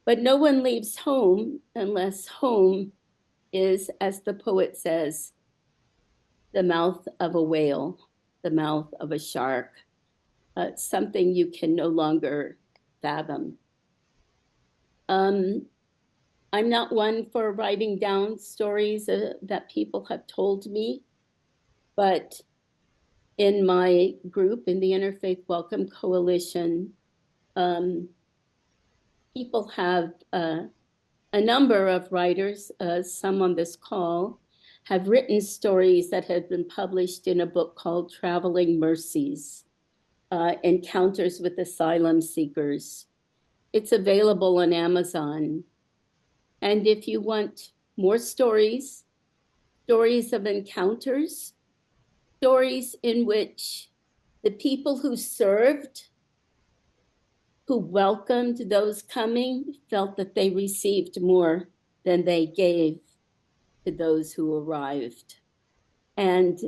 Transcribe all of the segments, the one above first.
But no one leaves home unless home is, as the poet says, the mouth of a whale, the mouth of a shark, something you can no longer fathom. I'm not one for writing down stories that people have told me, but in my group, in the Interfaith Welcome Coalition, people have a number of writers, some on this call, have written stories that have been published in a book called Traveling Mercies, Encounters with Asylum Seekers. It's available on Amazon. And if you want more stories, stories of encounters, stories in which the people who served, who welcomed those coming, felt that they received more than they gave to those who arrived. And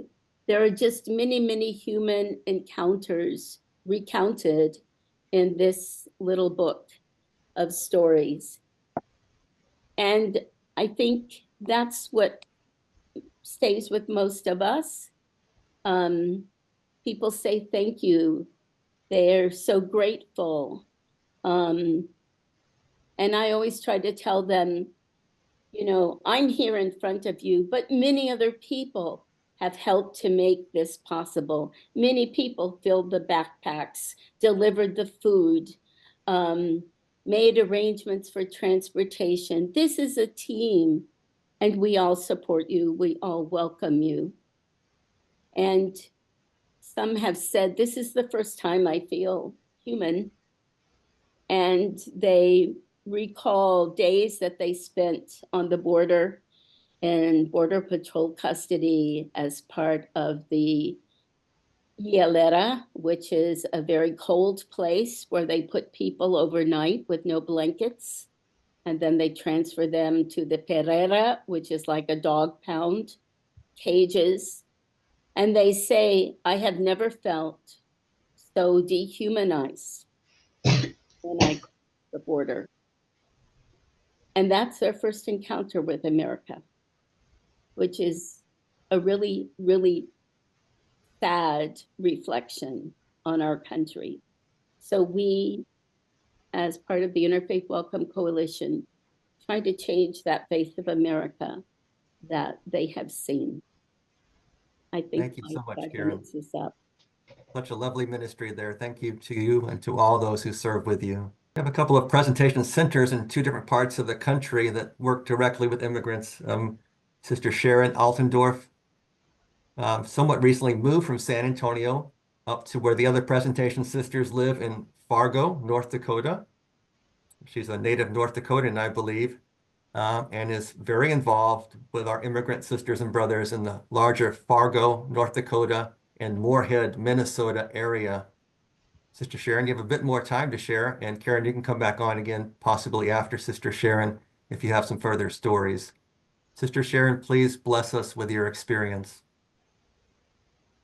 there are just many, many human encounters recounted in this little book of stories. And I think that's what stays with most of us. People say thank you. They're so grateful. And I always try to tell them, you know, I'm here in front of you, but many other people have helped to make this possible. Many people filled the backpacks, delivered the food, made arrangements for transportation. This is a team, and we all support you. We all welcome you. And some have said, this is the first time I feel human. And they recall days that they spent on the border in Border Patrol custody as part of the Hielera, which is a very cold place where they put people overnight with no blankets. And then they transfer them to the Perera, which is like a dog pound, cages. And they say, I have never felt so dehumanized when I crossed the border. And that's their first encounter with America, which is a really, really sad reflection on our country. So we, as part of the Interfaith Welcome Coalition, try to change that face of America that they have seen. I think Thank you my so much, 5 Karen. minutes is up. Such a lovely ministry there. Thank you to you and to all those who serve with you. We have a couple of presentation centers in two different parts of the country that work directly with immigrants. Sister Sharon Altendorf somewhat recently moved from San Antonio up to where the other presentation sisters live in Fargo, North Dakota. She's a native North Dakotan, I believe, and is very involved with our immigrant sisters and brothers in the larger Fargo, North Dakota, and Moorhead, Minnesota area. Sister Sharon, you have a bit more time to share, and Karen, you can come back on again, possibly after Sister Sharon, if you have some further stories. Sister Sharon, please bless us with your experience.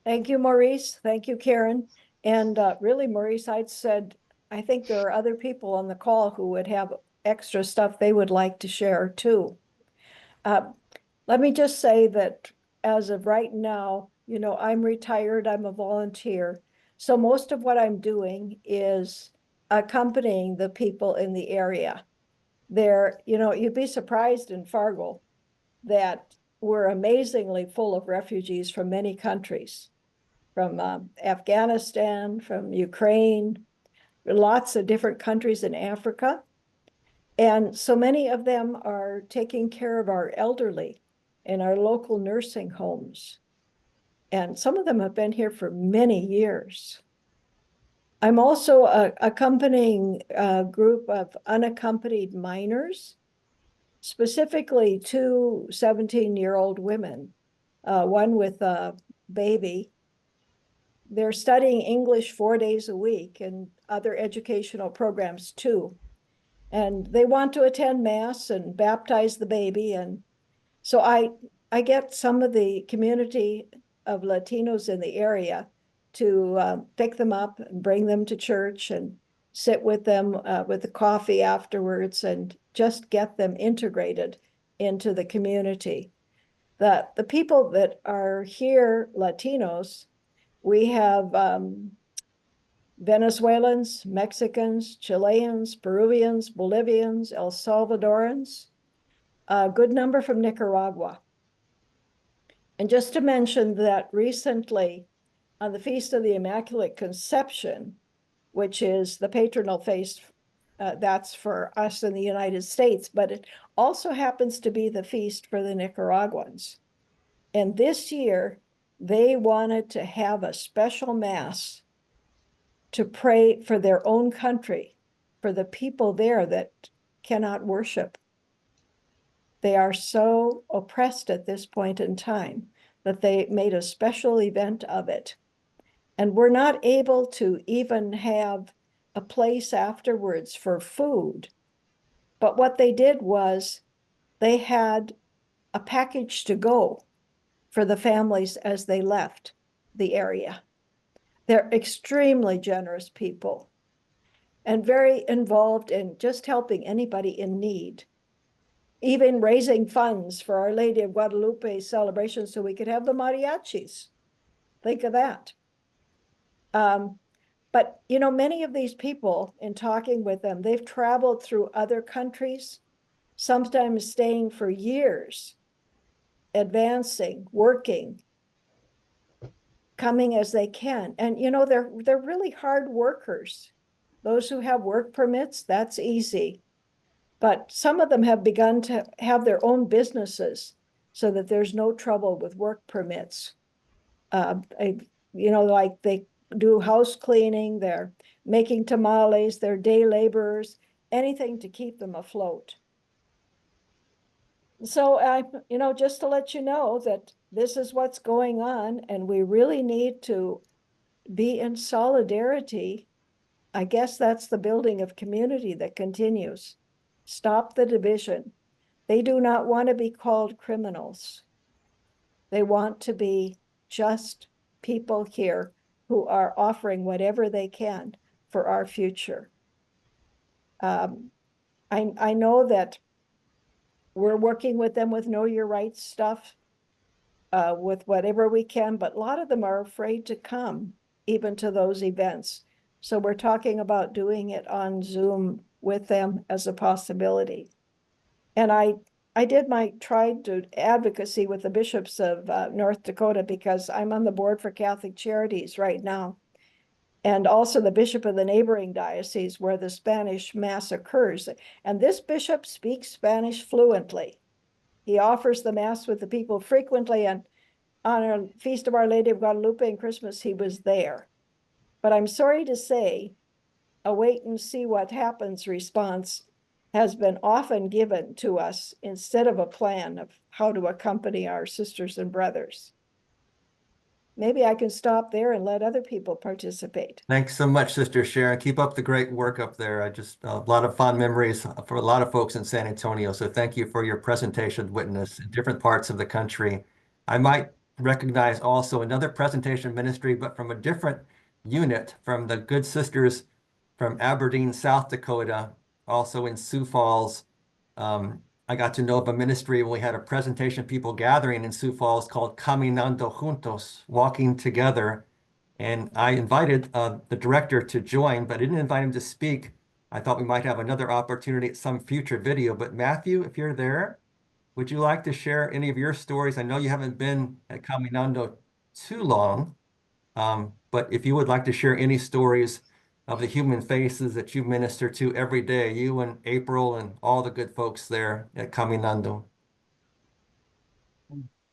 Thank you, Maurice. Thank you, Karen. And really, Maurice, I think there are other people on the call who would have extra stuff they would like to share too. Let me just say that as of right now, you know, I'm retired, I'm a volunteer. So most of what I'm doing is accompanying the people in the area. There, you know, you'd be surprised in Fargo that we're amazingly full of refugees from many countries, from Afghanistan, from Ukraine, lots of different countries in Africa. And so many of them are taking care of our elderly in our local nursing homes. And some of them have been here for many years. I'm also accompanying a group of unaccompanied minors, specifically two 17-year-old women, one with a baby. They're studying English 4 days a week and other educational programs too. And they want to attend Mass and baptize the baby. And so I get some of the community of Latinos in the area to pick them up and bring them to church. And sit with them with the coffee afterwards and just get them integrated into the community. The people that are here, Latinos, we have Venezuelans, Mexicans, Chileans, Peruvians, Bolivians, El Salvadorans, a good number from Nicaragua. And just to mention that recently on the Feast of the Immaculate Conception, which is the patronal feast, that's for us in the United States, but it also happens to be the feast for the Nicaraguans. And this year, they wanted to have a special mass to pray for their own country, for the people there that cannot worship. They are so oppressed at this point in time that they made a special event of it. And we're not able to even have a place afterwards for food. But what they did was they had a package to go for the families as they left the area. They're extremely generous people and very involved in just helping anybody in need, even raising funds for Our Lady of Guadalupe celebration so we could have the mariachis. Think of that. But, you know, many of these people, in talking with them, they've traveled through other countries, sometimes staying for years, advancing, working, coming as they can. And, you know, they're really hard workers. Those who have work permits, that's easy. But some of them have begun to have their own businesses so that there's no trouble with work permits. You know, like they do house cleaning, they're making tamales, they're day laborers, anything to keep them afloat. So, you know, just to let you know that this is what's going on, and we really need to be in solidarity. I guess that's the building of community that continues. Stop the division. They do not want to be called criminals. They want to be just people here who are offering whatever they can for our future. I know that we're working with them with Know Your Rights stuff, with whatever we can, but a lot of them are afraid to come even to those events. So we're talking about doing it on Zoom with them as a possibility. And I tried to advocacy with the bishops of North Dakota, because I'm on the board for Catholic Charities right now. And also the bishop of the neighboring diocese where the Spanish Mass occurs. And this bishop speaks Spanish fluently. He offers the Mass with the people frequently, and on our Feast of Our Lady of Guadalupe and Christmas, he was there. But I'm sorry to say, a wait and see what happens response has been often given to us instead of a plan of how to accompany our sisters and brothers. Maybe I can stop there and let other people participate. Thanks so much, Sister Sharon. Keep up the great work up there. I just a lot of fond memories for a lot of folks in San Antonio. So thank you for your presentation witness in different parts of the country. I might recognize also another presentation ministry, but from a different unit, from the good sisters from Aberdeen, South Dakota, also in Sioux Falls. I got to know of a ministry when we had a presentation people gathering in Sioux Falls called Caminando Juntos, walking together. And I invited the director to join, but I didn't invite him to speak. I thought we might have another opportunity at some future video. But Matthew, if you're there, would you like to share any of your stories? I know you haven't been at Caminando too long, but if you would like to share any stories of the human faces that you minister to every day, you and April and all the good folks there at Caminando.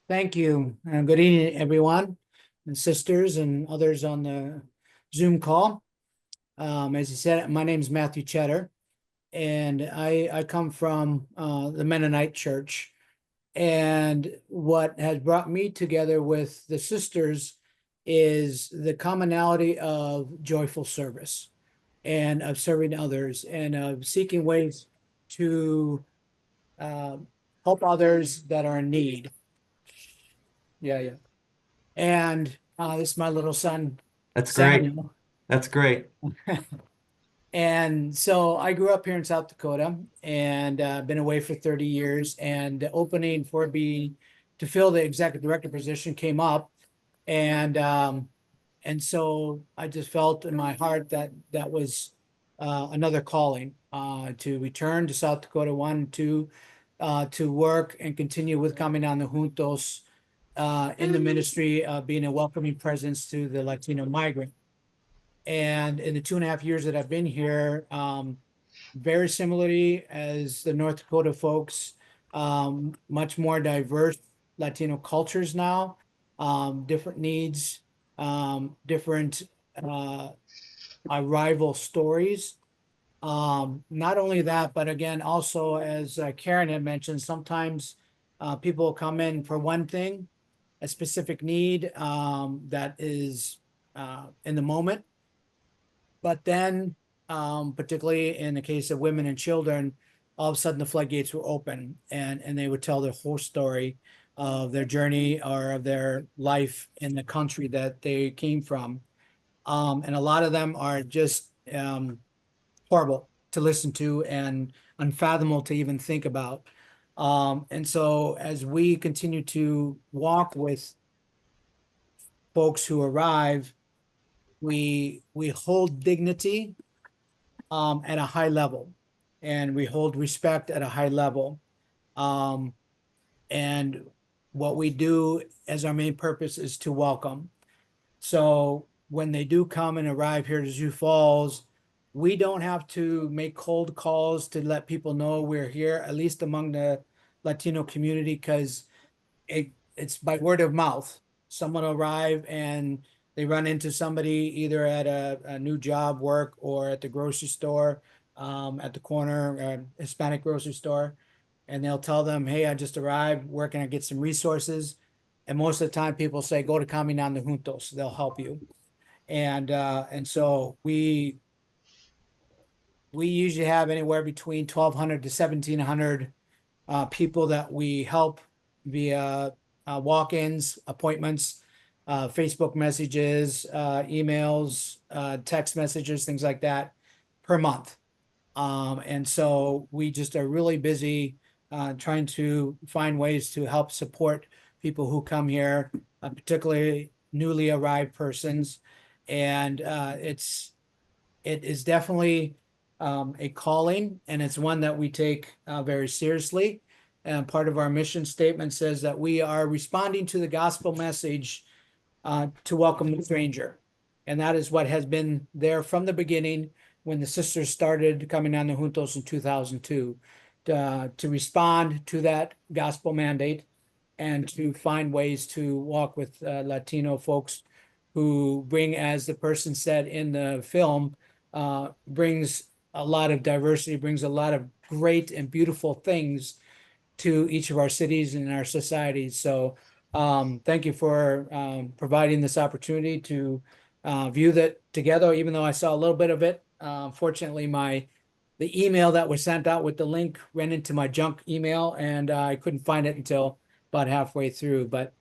Thank you. Good evening, everyone, and sisters and others on the Zoom call. As you said, my name is Matthew Cheddar, and I come from the Mennonite Church. And what has brought me together with the sisters is the commonality of joyful service and of serving others and of seeking ways to help others that are in need. Yeah. And this is my little son, That's great. Samuel. That's great. And so I grew up here in South Dakota and been away for 30 years. And the opening for me to fill the executive director position came up. And so I just felt in my heart that that was another calling to return to South Dakota, one, to work and continue with Caminando the Juntos in the ministry, being a welcoming presence to the Latino migrant. And in the 2.5 years that I've been here, very similarly as the North Dakota folks, much more diverse Latino cultures now, different needs, different arrival stories. Not only that, but again, also as Karen had mentioned, sometimes people come in for one thing, a specific need that is in the moment. But then, particularly in the case of women and children, all of a sudden the floodgates were open and they would tell their whole story of their journey or of their life in the country that they came from. And a lot of them are just horrible to listen to and unfathomable to even think about. And so as we continue to walk with folks who arrive, we hold dignity at a high level, and we hold respect at a high level. Um, and what we do as our main purpose is to welcome. So when they do come and arrive here to Sioux Falls, we don't have to make cold calls to let people know we're here, at least among the Latino community, because it's by word of mouth. Someone will arrive and they run into somebody either at a new job, work, or at the grocery store, at the corner, Hispanic grocery store, and they'll tell them, "Hey, I just arrived. Where can I get some resources?" And most of the time, people say, "Go to Caminando Juntos. They'll help you." And so we usually have anywhere between 1,200 to 1,700 people that we help via walk-ins, appointments, Facebook messages, emails, text messages, things like that per month. And so we just are really busy trying to find ways to help support people who come here, particularly newly arrived persons. And it is definitely a calling, and it's one that we take very seriously. And part of our mission statement says that we are responding to the gospel message to welcome the stranger. And that is what has been there from the beginning when the sisters started Caminando Juntos in 2002, to respond to that gospel mandate and to find ways to walk with Latino folks who bring, as the person said in the film, brings a lot of diversity, brings a lot of great and beautiful things to each of our cities and our societies. So thank you for providing this opportunity to view that together, even though I saw a little bit of it. Fortunately, the email that was sent out with the link ran into my junk email, and I couldn't find it until about halfway through. But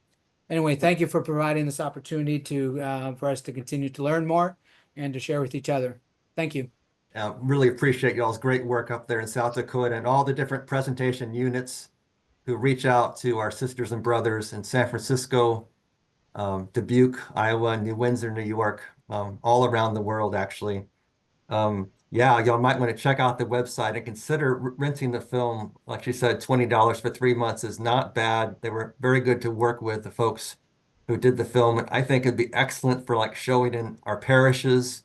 anyway, thank you for providing this opportunity to for us to continue to learn more and to share with each other. Thank you. Really appreciate y'all's great work up there in South Dakota and all the different presentation units who reach out to our sisters and brothers in San Francisco, Dubuque, Iowa, New Windsor, New York, all around the world, actually. Yeah, y'all might want to check out the website and consider renting the film. Like she said, $20 for 3 months is not bad. They were very good to work with, the folks who did the film. I think it'd be excellent for like showing in our parishes,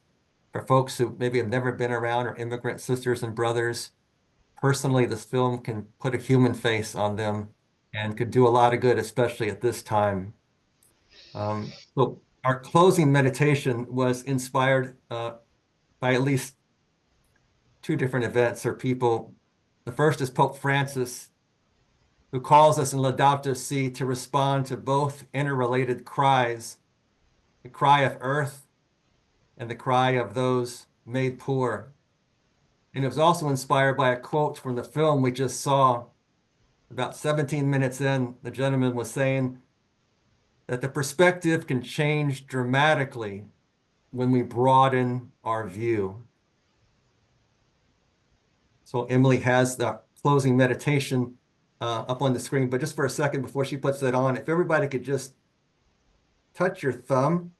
for folks who maybe have never been around or immigrant sisters and brothers. Personally, this film can put a human face on them and could do a lot of good, especially at this time. So our closing meditation was inspired by at least two different events or people. The first is Pope Francis, who calls us in Laudato Si to respond to both interrelated cries, the cry of earth and the cry of those made poor. And it was also inspired by a quote from the film we just saw. About 17 minutes in, the gentleman was saying that the perspective can change dramatically when we broaden our view. So Emily has the closing meditation up on the screen, but just for a second before she puts that on, if everybody could just touch your thumb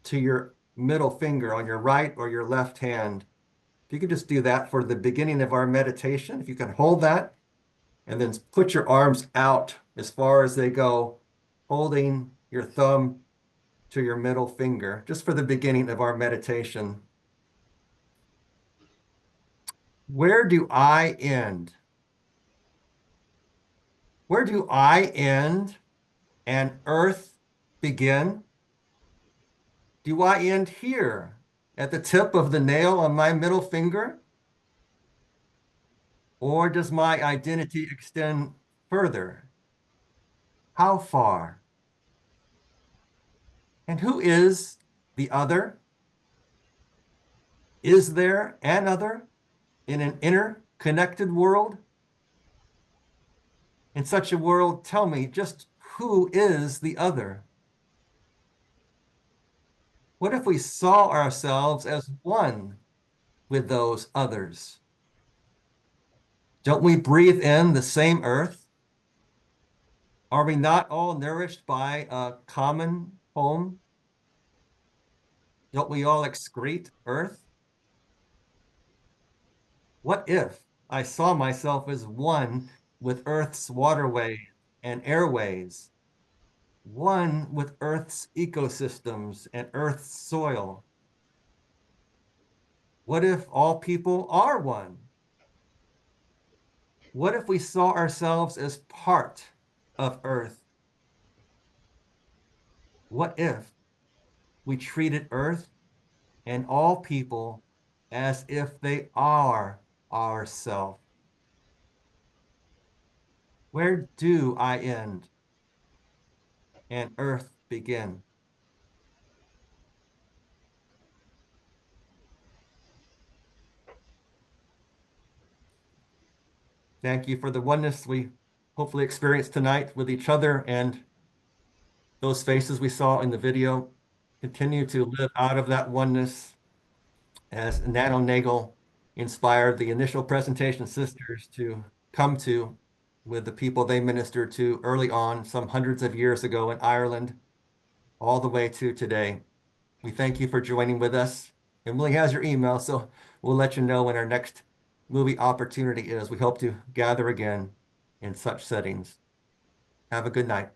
to your middle finger on your right or your left hand. If you could just do that for the beginning of our meditation, if you can hold that and then put your arms out as far as they go, holding your thumb to your middle finger, just for the beginning of our meditation. Where do I end? Where do I end and earth begin? Do I end here at the tip of the nail on my middle finger? Or does my identity extend further? How far? And who is the other? Is there an other in an interconnected world? In such a world, tell me just who is the other? What if we saw ourselves as one with those others? Don't we breathe in the same earth? Are we not all nourished by a common home? Don't we all excrete earth? What if I saw myself as one with Earth's waterway and airways, one with Earth's ecosystems and Earth's soil? What if all people are one? What if we saw ourselves as part of Earth? What if we treated Earth and all people as if they are ourself? Where do I end and Earth begin? Thank you for the oneness we hopefully experienced tonight with each other, and those faces we saw in the video. Continue to live out of that oneness as Nano Nagel inspired the initial presentation sisters to come to with the people they ministered to early on, some hundreds of years ago in Ireland, all the way to today. We thank you for joining with us. Emily has your email, so we'll let you know when our next movie opportunity is. We hope to gather again in such settings. Have a good night.